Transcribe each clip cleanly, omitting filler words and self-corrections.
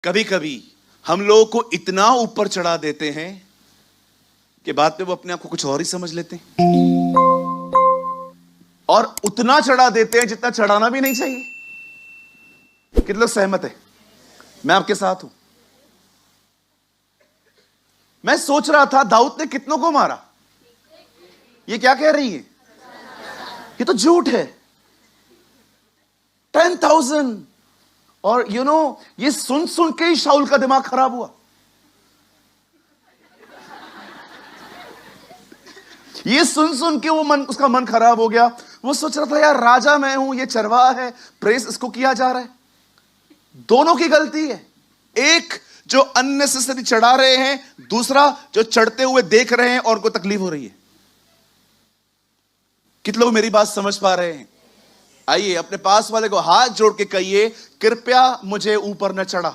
कभी कभी हम लोगों को इतना ऊपर चढ़ा देते हैं कि बाद में वो अपने आप को कुछ और ही समझ लेते हैं, और उतना चढ़ा देते हैं जितना चढ़ाना भी नहीं चाहिए। कितने लोग सहमत है? मैं आपके साथ हूं। मैं सोच रहा था दाऊद ने कितनों को मारा। ये क्या कह रही है? ये तो झूठ है। 10,000। और ये सुन सुन के ही शाऊल का दिमाग खराब हुआ। ये सुन सुन के उसका मन खराब हो गया। वो सोच रहा था यार राजा मैं हूं, ये चरवाहा है, प्रेस इसको किया जा रहा है। दोनों की गलती है। एक जो अननेसेसरी चढ़ा रहे हैं, दूसरा जो चढ़ते हुए देख रहे हैं और उनको तकलीफ हो रही है। कितने लोग मेरी बात समझ पा रहे हैं? आइए अपने पास वाले को हाथ जोड़ के कहिए, कृपया मुझे ऊपर न चढ़ा।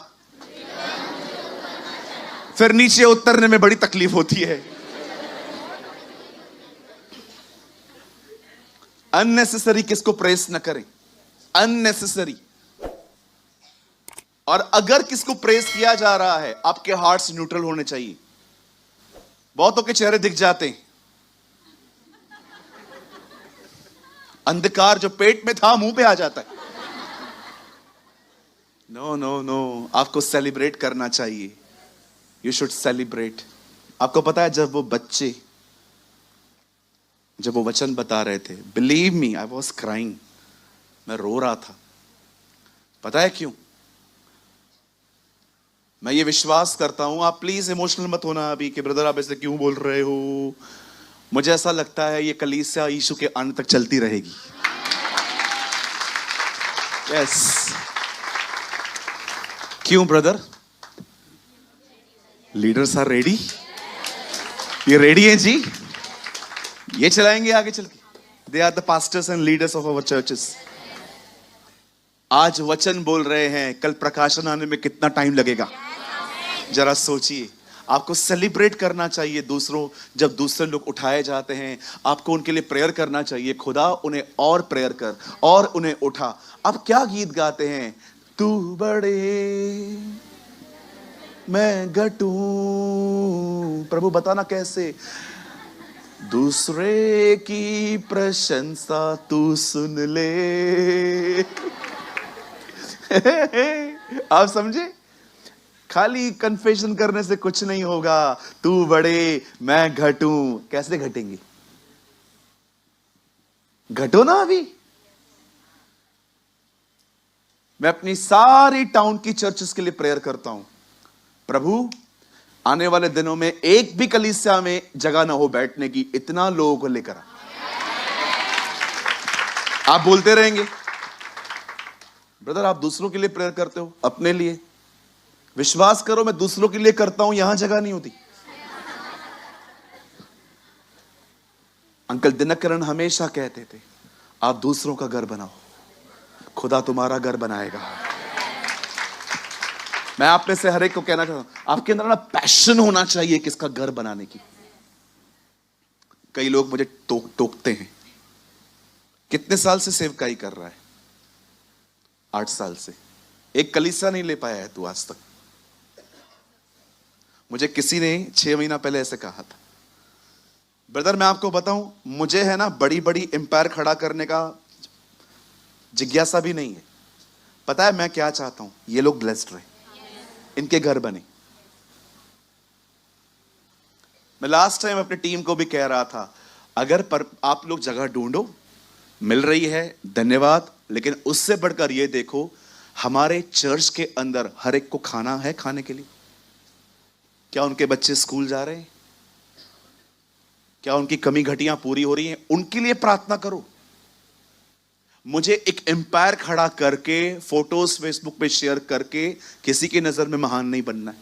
फिर नीचे उतरने में बड़ी तकलीफ होती है। अननेसेसरी किसको प्रेस न करें, अननेसेसरी। और अगर किसको प्रेस किया जा रहा है, आपके हार्ट्स न्यूट्रल होने चाहिए। बहुतों के चेहरे दिख जाते हैं, अंधकार जो पेट में था मुंह पे आ जाता है। नो नो नो, आपको सेलिब्रेट करना चाहिए। You should celebrate. आपको पता है जब वो वचन बता रहे थे, believe me I was crying, मैं रो रहा था। पता है क्यों? मैं ये विश्वास करता हूं, आप प्लीज इमोशनल मत होना अभी कि ब्रदर आप ऐसे क्यों बोल रहे हो। मुझे ऐसा लगता है ये कलीसिया यीशु के अंत तक चलती रहेगी। यस। क्यों ब्रदर? Leaders are ready. ये रेडी है जी, ये चलाएंगे आगे चल के। They are the pastors and leaders of our churches. आज वचन बोल रहे हैं, कल प्रकाशन आने में कितना टाइम लगेगा जरा सोचिए। आपको सेलिब्रेट करना चाहिए जब दूसरे लोग उठाए जाते हैं, आपको उनके लिए प्रेयर करना चाहिए। खुदा उन्हें और प्रेयर कर और उन्हें उठा। आप क्या गीत गाते हैं? तू बड़े मैं घटूं। प्रभु बताना कैसे? दूसरे की प्रशंसा तू सुन ले। आप समझे? खाली कन्फेशन करने से कुछ नहीं होगा। तू बड़े मैं घटूं। कैसे घटेंगे? घटो ना अभी। मैं अपनी सारी टाउन की चर्चेस के लिए प्रेयर करता हूं, प्रभु आने वाले दिनों में एक भी कलीसिया में जगह ना हो बैठने की, इतना लोगों को लेकर। आप बोलते रहेंगे ब्रदर आप दूसरों के लिए प्रेयर करते हो, अपने लिए। विश्वास करो मैं दूसरों के लिए करता हूं, यहां जगह नहीं होती। अंकल दिनकरण हमेशा कहते थे आप दूसरों का घर बनाओ, खुदा तुम्हारा घर बनाएगा। मैं आप में से हर एक को कहना चाहता हूं, आपके अंदर ना पैशन होना चाहिए किसका घर बनाने की। कई लोग मुझे टोकते हैं, कितने साल से सेवकाई कर रहा है? 8 साल से। एक कलीसिया नहीं ले पाया है तू आज तक। मुझे किसी ने 6 महीना पहले ऐसे कहा था। ब्रदर मैं आपको बताऊं, मुझे है ना बड़ी बड़ी एम्पायर खड़ा करने का जिज्ञासा भी नहीं है। पता है मैं क्या चाहता हूं? ये लोग ब्लेस्ड रहे, इनके घर बने। मैं लास्ट टाइम अपनी टीम को भी कह रहा था, अगर आप लोग जगह ढूंढो, मिल रही है धन्यवाद, लेकिन उससे बढ़कर ये देखो हमारे चर्च के अंदर हर एक को खाना है खाने के लिए। क्या उनके बच्चे स्कूल जा रहे हैं? क्या उनकी कमी घटियां पूरी हो रही हैं? उनके लिए प्रार्थना करो। मुझे एक एम्पायर खड़ा करके फोटोज फेसबुक पे शेयर करके किसी की नजर में महान नहीं बनना है।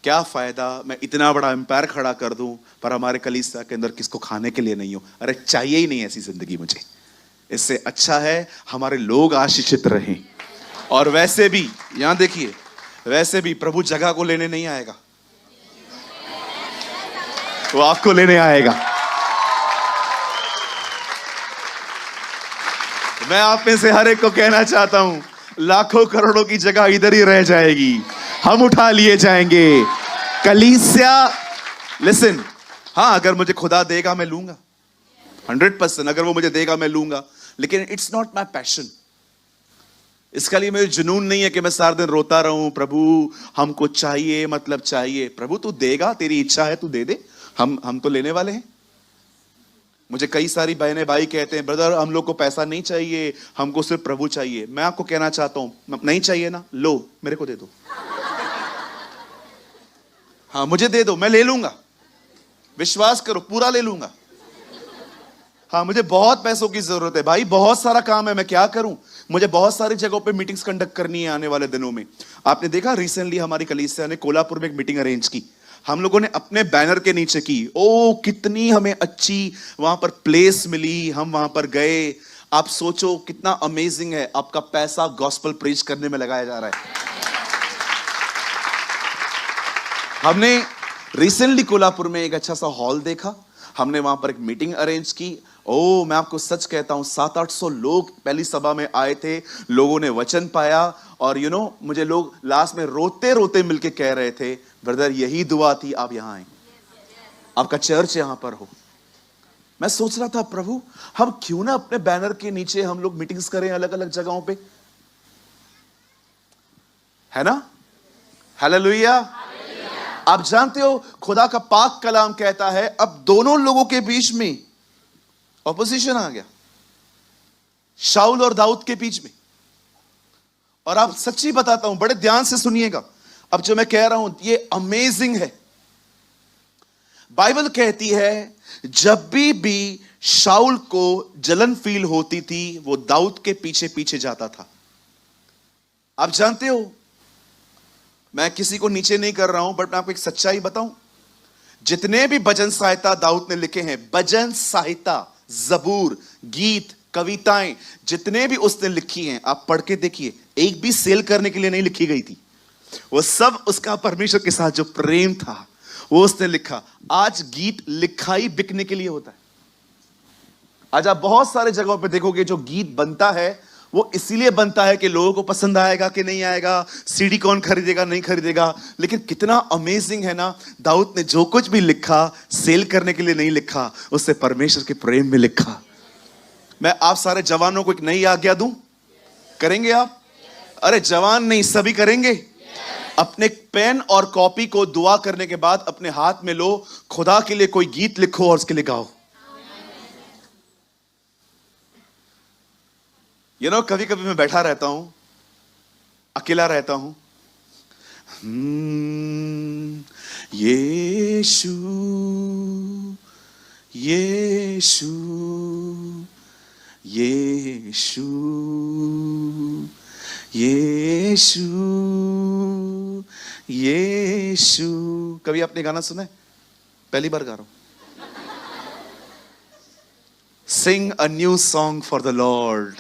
क्या फायदा मैं इतना बड़ा एम्पायर खड़ा कर दूं पर हमारे कलीसिया के अंदर किसको खाने के लिए नहीं हो? अरे चाहिए ही नहीं ऐसी जिंदगी मुझे। इससे अच्छा है हमारे लोग आशीषित रहें। और वैसे भी यहां देखिए, वैसे भी प्रभु जगह को लेने नहीं आएगा, वो आपको लेने आएगा। मैं आप में से हर एक को कहना चाहता हूं, लाखों करोड़ों की जगह इधर ही रह जाएगी, हम उठा लिए जाएंगे। कलीसिया, लिसन, हाँ अगर मुझे खुदा देगा मैं लूंगा 100%, अगर वो मुझे देगा मैं लूंगा, लेकिन इट्स नॉट माई पैशन। इसके लिए मेरे जुनून नहीं है कि मैं सारा दिन रोता रहूं, प्रभु हमको चाहिए, मतलब चाहिए। प्रभु तू देगा, तेरी इच्छा है तू दे दे, हम तो लेने वाले हैं। मुझे कई सारी बहनें भाई कहते हैं, ब्रदर हम लोग को पैसा नहीं चाहिए, हमको सिर्फ प्रभु चाहिए। मैं आपको कहना चाहता हूं, नहीं चाहिए ना, लो मेरे को दे दो। हाँ मुझे दे दो, मैं ले लूंगा, विश्वास करो पूरा ले लूंगा। हाँ मुझे बहुत पैसों की जरूरत है भाई, बहुत सारा काम है, मैं क्या करूं, मुझे बहुत सारी जगहों पे मीटिंग्स कंडक्ट करनी है आने वाले दिनों में। आपने देखा रिसेंटली हमारी कलीसिया ने कोल्हापुर में एक मीटिंग अरेंज की, हम लोगों ने अपने बैनर के नीचे की। ओ कितनी हमें अच्छी वहां पर प्लेस मिली, हम वहां पर गए। आप सोचो कितना अमेजिंग है, आपका पैसा गॉस्पेल प्रीच करने में लगाया जा रहा है। हमने रिसेंटली कोल्हापुर में एक अच्छा सा हॉल देखा, हमने वहां पर एक मीटिंग अरेंज की। ओ मैं आपको सच कहता हूं 700-800 लोग पहली सभा में आए थे, लोगों ने वचन पाया। और मुझे लोग लास्ट में रोते रोते मिलके कह रहे थे, ब्रदर यही दुआ थी आप यहां आए, आपका चर्च यहां पर हो। मैं सोच रहा था प्रभु हम क्यों ना अपने बैनर के नीचे हम लोग मीटिंग्स करें अलग अलग जगहों पे, है ना। हालेलुया। आप जानते हो खुदा का पाक कलाम कहता है अब दोनों लोगों के बीच में ऑपोजिशन आ गया, शाऊल और दाऊद के बीच में। और आप सच्ची बताता हूं, बड़े ध्यान से सुनिएगा, अब जो मैं कह रहा हूं ये अमेजिंग है। बाइबल कहती है जब भी शाऊल को जलन फील होती थी वो दाऊद के पीछे पीछे जाता था। आप जानते हो मैं किसी को नीचे नहीं कर रहा हूं, बट मैं आपको एक सच्चाई बताऊं, जितने भी भजन साहित्य दाऊद ने लिखे हैं, भजन साहित्य, जबूर, गीत, कविताएं जितने भी उसने लिखी हैं, आप पढ़ के देखिए, एक भी सेल करने के लिए नहीं लिखी गई थी। वो सब उसका परमेश्वर के साथ जो प्रेम था वो उसने लिखा। आज गीत लिखा ही बिकने के लिए होता है। आज आप बहुत सारे जगहों पे देखोगे जो गीत बनता है वो इसीलिए बनता है कि लोगों को पसंद आएगा कि नहीं आएगा, सीडी कौन खरीदेगा नहीं खरीदेगा। लेकिन कितना अमेजिंग है ना, दाऊद ने जो कुछ भी लिखा सेल करने के लिए नहीं लिखा, उससे परमेश्वर के प्रेम में लिखा। मैं आप सारे जवानों को एक नई आज्ञा दूं, करेंगे आप? अरे जवान नहीं, सभी करेंगे। अपने पेन और कॉपी को दुआ करने के बाद अपने हाथ में लो, खुदा के लिए कोई गीत लिखो और उसके लिए गाओ। कभी कभी मैं बैठा रहता हूं, अकेला रहता हूं, यीशु यीशु यीशु यीशु यीशु। कभी आपने गाना सुना है? पहली बार गा रहा हूं। Sing a new song for the lord,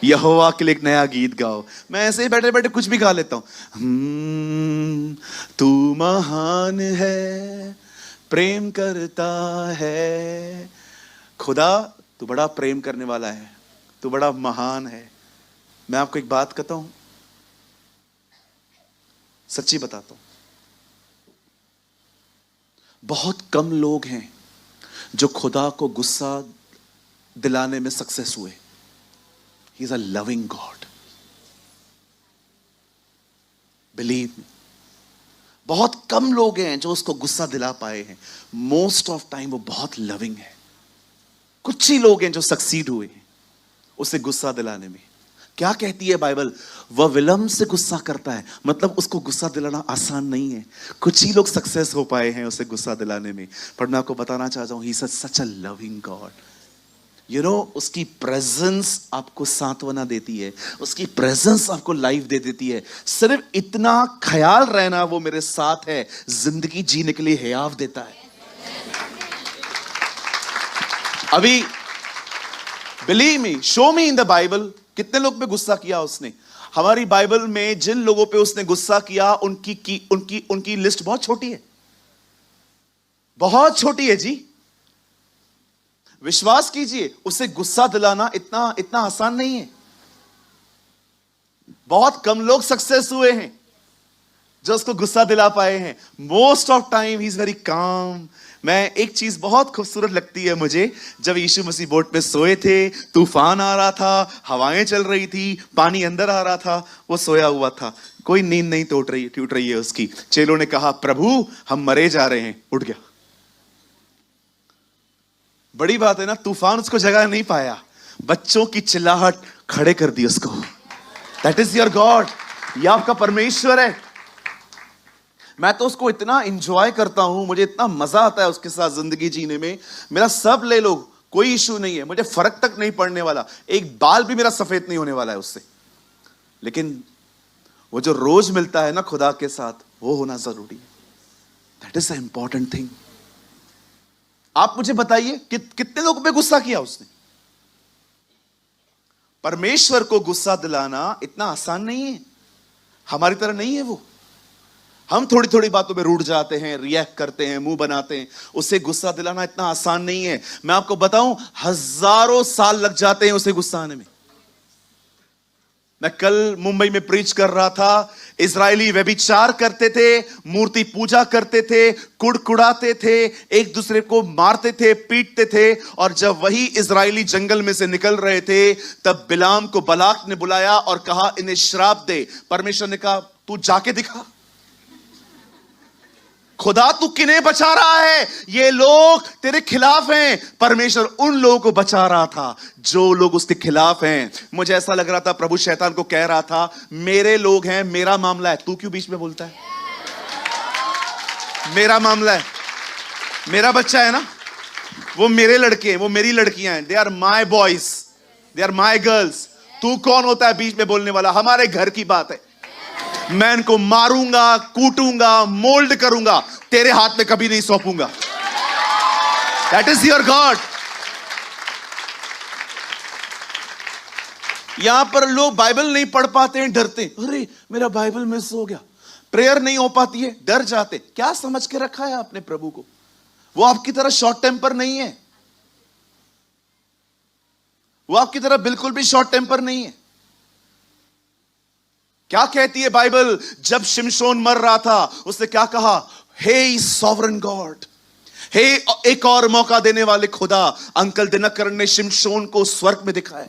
यहोवा के लिए एक नया गीत गाओ। मैं ऐसे ही बैठे बैठे कुछ भी गा लेता हूं। तू महान है, प्रेम करता है, खुदा तू बड़ा प्रेम करने वाला है, तू बड़ा महान है। मैं आपको एक बात कहता हूं, सच्ची बताता हूं, बहुत कम लोग हैं जो खुदा को गुस्सा दिलाने में सक्सेस हुए। He is a loving God. Believe me. बहुत कम लोग हैं जो उसको गुस्सा दिला पाए हैं। मोस्ट ऑफ टाइम वो बहुत लविंग है। कुछ ही लोग हैं जो सक्सीड हुए हैं उसे गुस्सा दिलाने में। क्या कहती है बाइबल? वह विलंब से गुस्सा करता है, मतलब उसको गुस्सा दिलाना आसान नहीं है। कुछ ही लोग सक्सेस हो पाए हैं उसे गुस्सा दिलाने में। पर मैं आपको बताना चाहता हूं, He is such a loving God. उसकी प्रेजेंस आपको सांत्वना देती है, उसकी प्रेजेंस आपको लाइफ दे देती है। सिर्फ इतना ख्याल रहना वो मेरे साथ है, जिंदगी जीने के लिए हयाव देता है। अभी believe me, show me in the Bible कितने लोग पे गुस्सा किया उसने। हमारी बाइबल में जिन लोगों पे उसने गुस्सा किया उनकी लिस्ट बहुत छोटी है, बहुत छोटी है जी। विश्वास कीजिए, उसे गुस्सा दिलाना इतना आसान नहीं है। बहुत कम लोग सक्सेस हुए हैं जो उसको गुस्सा दिला पाए हैं। Most of time he is very calm. मैं एक चीज बहुत खूबसूरत लगती है मुझे, जब यीशु मसीह बोट पे सोए थे, तूफान आ रहा था, हवाएं चल रही थी, पानी अंदर आ रहा था, वो सोया हुआ था, कोई नींद नहीं टूट रही है उसकी। चेलों ने कहा, प्रभु हम मरे जा रहे हैं। उठ गया। बड़ी बात है ना, तूफान उसको जगह नहीं पाया, बच्चों की चिल्लाहट खड़े कर दी उसको। That is your God. ये आपका परमेश्वर है। मैं तो उसको इतना एंजॉय करता हूं, मुझे इतना मजा आता है उसके साथ जिंदगी जीने में। मेरा सब ले लो, कोई इशू नहीं है, मुझे फर्क तक नहीं पड़ने वाला, एक बाल भी मेरा सफेद नहीं होने वाला है उससे। लेकिन वो जो रोज मिलता है ना खुदा के साथ, वो होना जरूरी है। That is the important thing. आप मुझे बताइए कितने लोगों पे गुस्सा किया उसने? परमेश्वर को गुस्सा दिलाना इतना आसान नहीं है, हमारी तरह नहीं है वो। हम थोड़ी थोड़ी बातों में रूठ जाते हैं, रिएक्ट करते हैं, मुंह बनाते हैं। उसे गुस्सा दिलाना इतना आसान नहीं है। मैं आपको बताऊं, हजारों साल लग जाते हैं उसे गुस्सा आने में। मैं कल मुंबई में प्रीच कर रहा था। इजरायली व्यभिचार करते थे, मूर्ति पूजा करते थे, कुड़कुड़ाते थे, एक दूसरे को मारते थे, पीटते थे। और जब वही इजरायली जंगल में से निकल रहे थे, तब बिलाम को बलाक ने बुलाया और कहा, इन्हें श्राप दे। परमेश्वर ने कहा, तू जाके दिखा। खुदा तू किन्हें बचा रहा है? ये लोग तेरे खिलाफ हैं। परमेश्वर उन लोगों को बचा रहा था जो लोग उसके खिलाफ हैं। मुझे ऐसा लग रहा था प्रभु शैतान को कह रहा था, मेरे लोग हैं, मेरा मामला है, तू क्यों बीच में बोलता है? मेरा मामला है, मेरा बच्चा है ना, वो मेरे लड़के हैं, वो मेरी लड़कियां हैं। They are my boys, they are my girls. तू कौन होता है बीच में बोलने वाला? हमारे घर की बात है। मैं इनको मारूंगा, कूटूंगा, मोल्ड करूंगा, तेरे हाथ में कभी नहीं सौंपूंगा। That is your God. यहां पर लोग बाइबल नहीं पढ़ पाते हैं, डरते हैं, अरे मेरा बाइबल मिस हो गया, प्रेयर नहीं हो पाती है, डर जाते। क्या समझ के रखा है आपने प्रभु को? वो आपकी तरह शॉर्ट टेम्पर नहीं है, वो आपकी तरह बिल्कुल भी शॉर्ट टेम्पर नहीं है। क्या कहती है बाइबल? जब शिमशोन मर रहा था, उसने क्या कहा? हे सॉवरन गॉड, हे एक और मौका देने वाले खुदा। अंकल दिनकरण ने शिमशोन को स्वर्ग में दिखाया।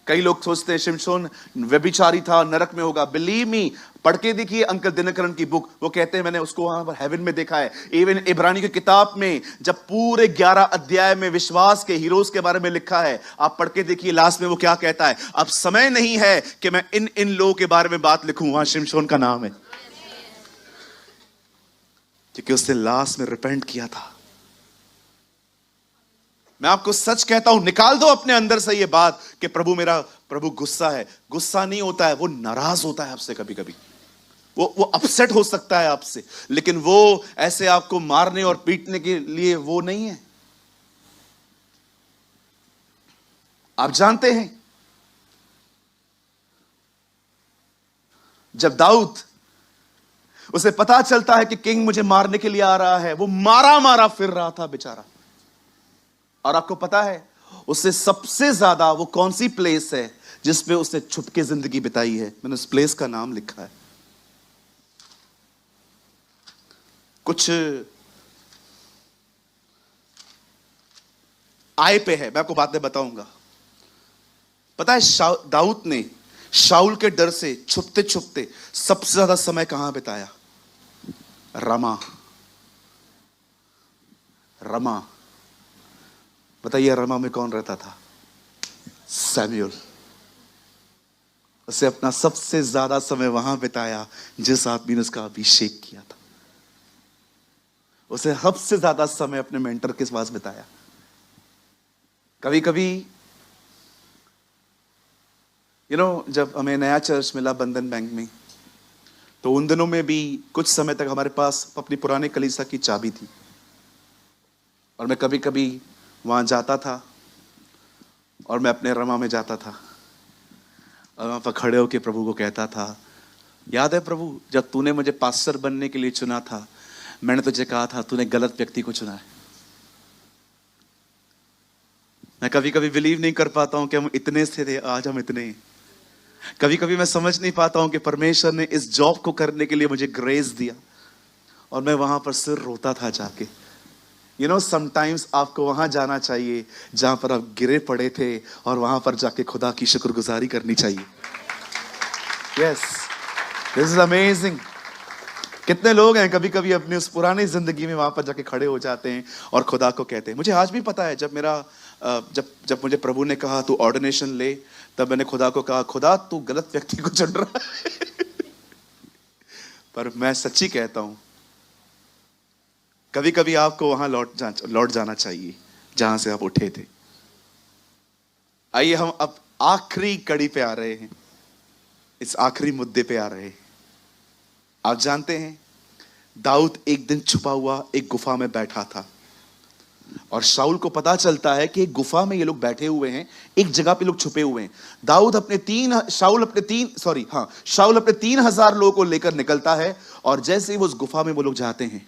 कई लोग सोचते हैं शिमशोन व्यभिचारी था, नरक में होगा। बिलीव मी, पढ़ के देखिए अंकल दिनकरण की बुक, वो कहते हैं मैंने उसको वहां पर हेवन में देखा है। इवन इब्रानी की किताब में जब पूरे 11 अध्याय में विश्वास के हीरोज के बारे में लिखा है, आप पढ़ के देखिए, लास्ट में वो क्या कहता है? अब समय नहीं है कि मैं इन लोगों के बारे में बात लिखूं, वहां शिमशोन का नाम है, क्योंकि उसने लास्ट में रिपेंट किया था। मैं आपको सच कहता हूं, निकाल दो अपने अंदर से ये बात कि प्रभु गुस्सा है। गुस्सा नहीं होता है, वो नाराज होता है आपसे। कभी कभी वो अपसेट हो सकता है आपसे, लेकिन वो ऐसे आपको मारने और पीटने के लिए वो नहीं है। आप जानते हैं, जब दाऊद, उसे पता चलता है कि किंग मुझे मारने के लिए आ रहा है, वो मारा मारा फिर रहा था बेचारा। और आपको पता है उससे सबसे ज्यादा वो कौन सी प्लेस है जिसपे उसने छुप के जिंदगी बिताई है? मैंने उस प्लेस का नाम लिखा है। कुछ आय पे है, मैं आपको बाद में बताऊंगा। पता है दाऊद ने शाऊल के डर से छुपते छुपते सबसे ज्यादा समय कहां बिताया? रमा। रमा, बताइए रमा में कौन रहता था? सैमुअल। उसे अपना सबसे ज्यादा समय वहां बिताया जिस आदमी ने उसका अभिषेक किया था। उसे सबसे ज्यादा समय अपने मेंटर के पास बिताया। कभी कभी जब हमें नया चर्च मिला बंधन बैंक में, तो उन दिनों में भी कुछ समय तक हमारे पास अपनी पुराने कलीसिया की चाबी थी, और मैं कभी कभी वहां जाता था और मैं अपने रमा में जाता था और वहां पर खड़े होकर प्रभु को कहता था, याद है प्रभु, जब तूने मुझे पास्टर बनने के लिए चुना था, मैंने तुझे कहा था तूने गलत व्यक्ति को चुना है। मैं कभी कभी बिलीव नहीं कर पाता हूं कि हम इतने से थे, आज हम इतने हैं। कभी कभी मैं समझ नहीं पाता हूं कि परमेश्वर ने इस जॉब को करने के लिए मुझे ग्रेस दिया, और मैं वहां पर सिर रोता था जाके। समटाइम्स आपको वहां जाना चाहिए जहां पर आप गिरे पड़े थे, और वहां पर जाके खुदा की शुक्रगुजारी करनी चाहिए। Yes, this is amazing. कितने लोग हैं कभी कभी अपनी उस पुरानी जिंदगी में वहां पर जाके खड़े हो जाते हैं और खुदा को कहते हैं। मुझे आज भी पता है, जब मुझे प्रभु ने कहा तू ऑर्डिनेशन ले, तब मैंने खुदा को कहा, खुदा तू गलत व्यक्ति को चुन रहा है। पर मैं सच्ची कहता हूं, कभी कभी आपको वहां लौट जाना चाहिए जहां से आप उठे थे। आइए हम अब आखिरी कड़ी पे आ रहे हैं, इस आखिरी मुद्दे पे आ रहे हैं। आप जानते हैं, दाऊद एक दिन छुपा हुआ एक गुफा में बैठा था, और शाऊल को पता चलता है कि एक गुफा में ये लोग बैठे हुए हैं, एक जगह पे लोग छुपे हुए हैं। शाऊल अपने 3,000 लोगों को लेकर निकलता है, और जैसे ही वो उस गुफा में वो लोग जाते हैं,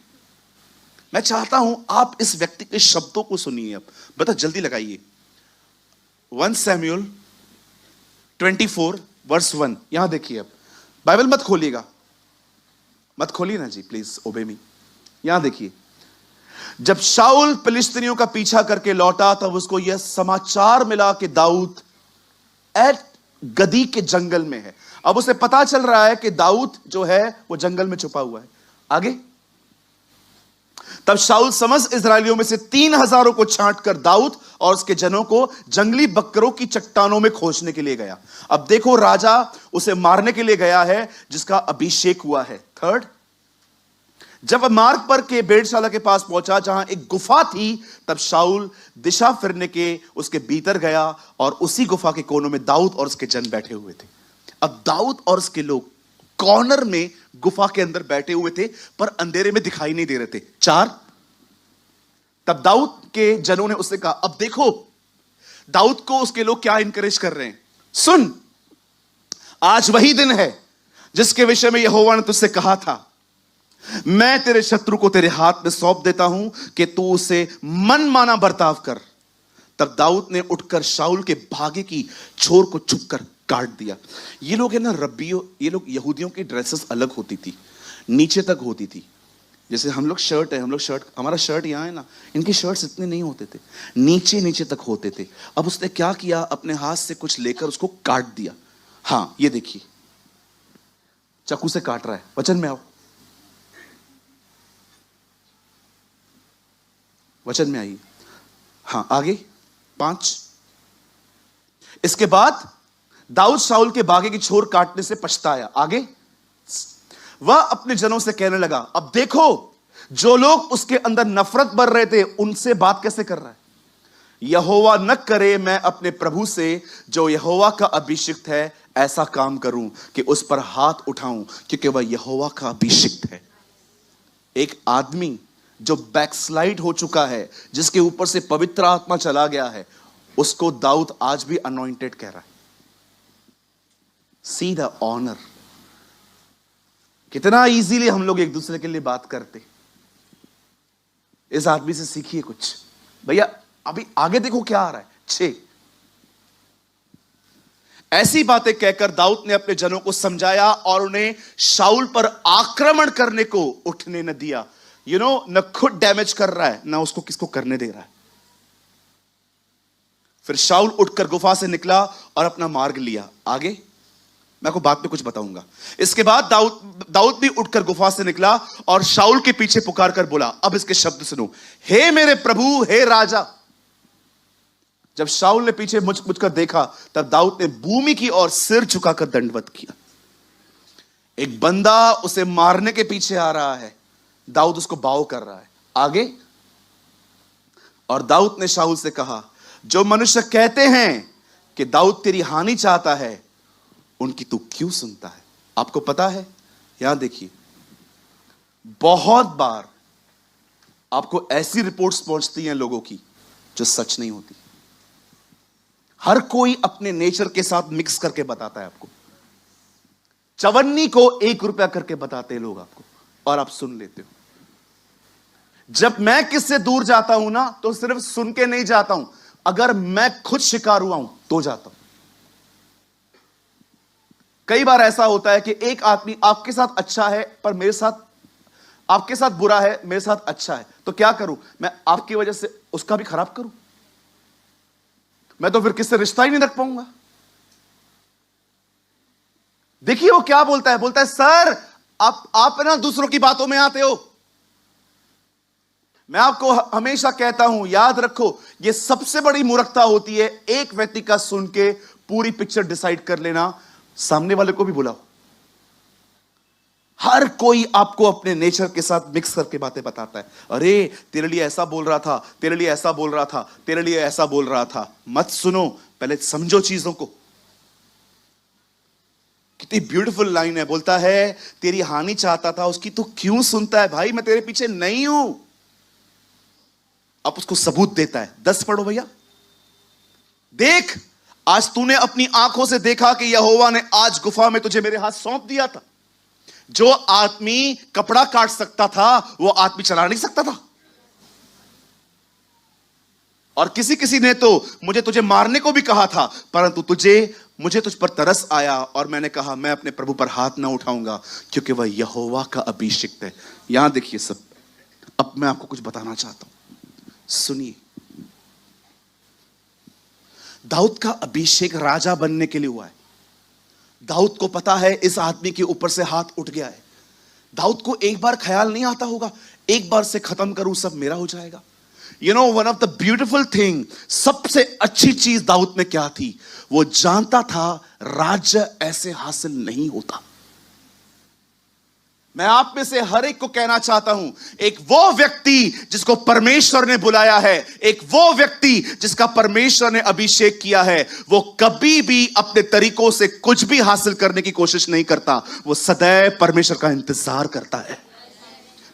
मैं चाहता हूं आप इस व्यक्ति के शब्दों को सुनिए। अब बता, जल्दी लगाइए। 1 Samuel 24 वर्स 1, यहां देखिए। अब बाइबल मत खोलिएगा, मत खोलिए ना जी, प्लीज ओबे मी। यहां देखिए, जब शाऊल फिलिस्तीनियों का पीछा करके लौटा, तब उसको यह समाचार मिला कि दाऊद एट गदी के जंगल में है। अब उसे पता चल रहा है कि दाऊद जो है वो जंगल में छुपा हुआ है। आगे, तब शाऊल समस्त इस्राएलियों में से 3,000 को छांट कर दाऊद और उसके जनों को जंगली बकरों की चट्टानों में खोजने के लिए गया। अब देखो, राजा उसे मारने के लिए गया है जिसका अभिषेक हुआ है। 3, जब मार्ग पर के भेड़शाला के पास पहुंचा जहां एक गुफा थी, तब शाऊल दिशा फिरने के उसके भीतर गया, और उसी गुफा के कोनों में दाऊद और उसके जन बैठे हुए थे। अब दाऊद और उसके लोग कॉर्नर में गुफा के अंदर बैठे हुए थे, पर अंधेरे में दिखाई नहीं दे रहे थे। 4, तब दाऊद के जनों ने उससे कहा, अब देखो दाऊद को उसके लोग क्या इंकरेज कर रहे हैं। सुन, आज वही दिन है जिसके विषय में यहोवा ने तुझसे कहा था, मैं तेरे शत्रु को तेरे हाथ में सौंप देता हूं कि तू उसे मनमाना बर्ताव कर। तब दाऊद ने उठकर शाऊल के भागे की छोर को छुपकर काट दिया। ये लोग है ना रब्बियों, ये लोग यहूदियों की ड्रेसेस अलग होती थी, नीचे तक होती थी। जैसे हम लोग शर्ट है, हमारा शर्ट यहां है ना, इनकी शर्ट्स इतने नहीं होते थे, नीचे तक होते थे। अब उसने क्या किया, अपने हाथ से कुछ लेकर उसको काट दिया। हां, ये देखिए, चाकू से काट रहा है। वचन में आओ, वचन में आइए। हां, आगे 5, इसके बाद दाऊद शाऊल के बागे की छोर काटने से पछताया। आगे, वह अपने जनों से कहने लगा, अब देखो जो लोग उसके अंदर नफरत भर रहे थे उनसे बात कैसे कर रहा है। यहोवा न करे मैं अपने प्रभु से जो यहोवा का अभिषिक्त है ऐसा काम करूं कि उस पर हाथ उठाऊं, क्योंकि वह यहोवा का अभिषिक्त है। एक आदमी जो बैकस्लाइड हो चुका है, जिसके ऊपर से पवित्र आत्मा चला गया है, उसको दाऊद आज भी अनॉइंटेड कह रहा है। See the honour. कितना इजीली हम लोग एक दूसरे के लिए बात करते। इस आदमी से सीखिए कुछ भैया। अभी आगे देखो क्या आ रहा है। 6, ऐसी बातें कहकर दाऊद ने अपने जनों को समझाया और उन्हें शाऊल पर आक्रमण करने को उठने न दिया। न खुद डैमेज कर रहा है, ना उसको किसको करने दे रहा है। फिर शाऊल उठकर गुफा से निकला और अपना मार्ग लिया। आगे मैं आपको बाद में कुछ बताऊंगा। इसके बाद दाऊद भी उठकर गुफा से निकला और शाऊल के पीछे पुकार कर बोला। अब इसके शब्द सुनो, हे मेरे प्रभु, हे राजा। जब शाऊल ने पीछे मुझकर देखा, तब दाऊद ने भूमि की ओर सिर झुकाकर दंडवत किया। एक बंदा उसे मारने के पीछे आ रहा है, दाऊद उसको बाव कर रहा है। आगे, और दाऊद ने शाऊल से कहा, जो मनुष्य कहते हैं कि दाऊद तेरी हानि चाहता है, उनकी तू क्यों सुनता है। आपको पता है, यहां देखिए, बहुत बार आपको ऐसी रिपोर्ट्स पहुंचती हैं लोगों की जो सच नहीं होती। हर कोई अपने नेचर के साथ मिक्स करके बताता है आपको। चवन्नी को 1 रुपया करके बताते हैं लोग आपको, और आप सुन लेते हो। जब मैं किससे दूर जाता हूं ना, तो सिर्फ सुन के नहीं जाता हूं, अगर मैं खुद शिकार हुआ हूं तो जाता हूं। कई बार ऐसा होता है कि एक आदमी आपके साथ अच्छा है पर मेरे साथ, आपके साथ बुरा है, मेरे साथ अच्छा है, तो क्या करूं मैं? आपकी वजह से उसका भी खराब करूं? मैं तो फिर किससे रिश्ता ही नहीं रख पाऊंगा। देखिए वो क्या बोलता है, बोलता है सर आप ना दूसरों की बातों में आते हो। मैं आपको हमेशा कहता हूं, याद रखो, यह सबसे बड़ी मूर्खता होती है, एक व्यक्ति का सुन के पूरी पिक्चर डिसाइड कर लेना। सामने वाले को भी बुलाओ। हर कोई आपको अपने नेचर के साथ मिक्स करके बातें बताता है। अरे तेरे लिए ऐसा बोल रहा था, तेरे लिए ऐसा बोल रहा था, तेरे लिए ऐसा बोल रहा था। मत सुनो, पहले समझो चीजों को। कितनी ब्यूटीफुल लाइन है, बोलता है तेरी हानि चाहता था उसकी, तो क्यों सुनता है? भाई मैं तेरे पीछे नहीं हूं। अब उसको सबूत देता है। 10 पढ़ो भैया। देख, आज तूने अपनी आंखों से देखा कि यहोवा ने आज गुफा में तुझे मेरे हाथ सौंप दिया था। जो आदमी कपड़ा काट सकता था वो आदमी चला नहीं सकता था। और किसी किसी ने तो मुझे तुझे मारने को भी कहा था, परंतु मुझे तुझ पर तरस आया और मैंने कहा मैं अपने प्रभु पर हाथ ना उठाऊंगा, क्योंकि वह यहोवा का अभिषिक्त है। यहां देखिए सब, अब मैं आपको कुछ बताना चाहता हूं, सुनिए। दाऊद का अभिषेक राजा बनने के लिए हुआ है। दाऊद को पता है इस आदमी के ऊपर से हाथ उठ गया है। दाऊद को एक बार ख्याल नहीं आता होगा एक बार से खत्म करूं, सब मेरा हो जाएगा। You know one of the beautiful thing, सबसे अच्छी चीज दाऊद में क्या थी? वो जानता था राज्य ऐसे हासिल नहीं होता। मैं आप में से हर एक को कहना चाहता हूं, एक वो व्यक्ति जिसको परमेश्वर ने बुलाया है, एक वो व्यक्ति जिसका परमेश्वर ने अभिषेक किया है, वो कभी भी अपने तरीकों से कुछ भी हासिल करने की कोशिश नहीं करता। वो सदैव परमेश्वर का इंतजार करता है।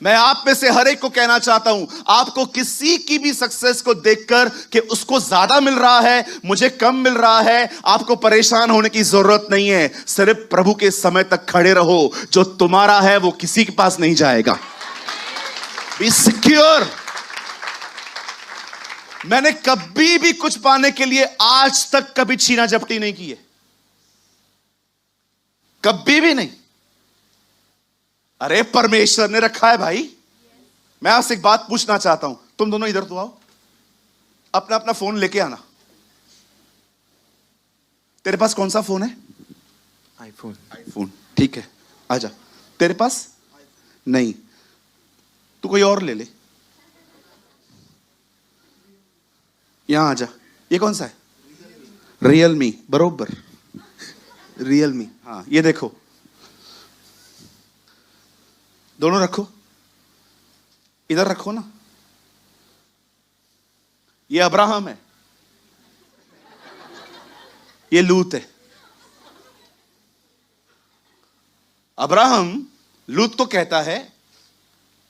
मैं आप में से हर एक को कहना चाहता हूं, आपको किसी की भी सक्सेस को देखकर कि उसको ज्यादा मिल रहा है, मुझे कम मिल रहा है, आपको परेशान होने की जरूरत नहीं है। सिर्फ प्रभु के समय तक खड़े रहो। जो तुम्हारा है वो किसी के पास नहीं जाएगा। Be secure. मैंने कभी भी कुछ पाने के लिए आज तक कभी छीना झपटी नहीं की है, कभी भी नहीं। अरे परमेश्वर ने रखा है भाई। मैं आपसे एक बात पूछना चाहता हूं, तुम दोनों इधर तो आओ, अपना अपना फोन लेके आना। तेरे पास कौन सा फोन है? आईफोन। आईफोन, ठीक है, आजा। तेरे पास नहीं, तू कोई और ले ले। यहां आजा। ये कौन सा है? रियलमी, बरोबर, रियलमी। हाँ ये देखो, दोनों रखो, इधर रखो ना। ये अब्राहम है, ये लूत है। अब्राहम लूत को कहता है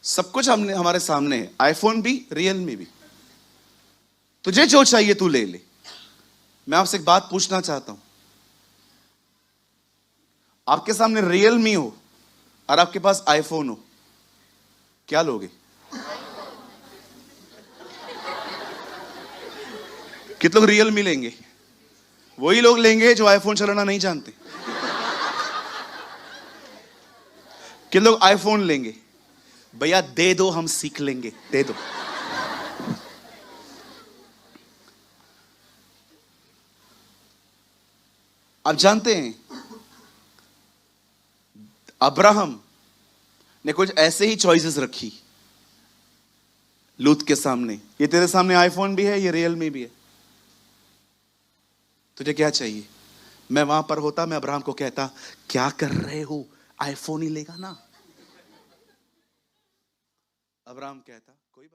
सब कुछ हमारे सामने है, आईफोन भी, रियलमी भी, तुझे जो चाहिए तू ले ले। मैं आपसे एक बात पूछना चाहता हूं, आपके सामने रियलमी हो और आपके पास आईफोन हो, क्या लोगे? कितने लोग रियलमी लेंगे? वही लोग लेंगे जो आईफोन चलाना नहीं जानते। कितने लोग आईफोन लेंगे? भैया दे दो, हम सीख लेंगे, दे दो। आप जानते हैं अब्राहम ने कुछ ऐसे ही चॉइसेस रखी लूत के सामने। ये तेरे सामने आईफोन भी है, ये रियलमी भी है, तुझे क्या चाहिए? मैं वहां पर होता, मैं अब्राहम को कहता क्या कर रहे हो, आईफोन ही लेगा ना। अब्राहम कहता कोई बात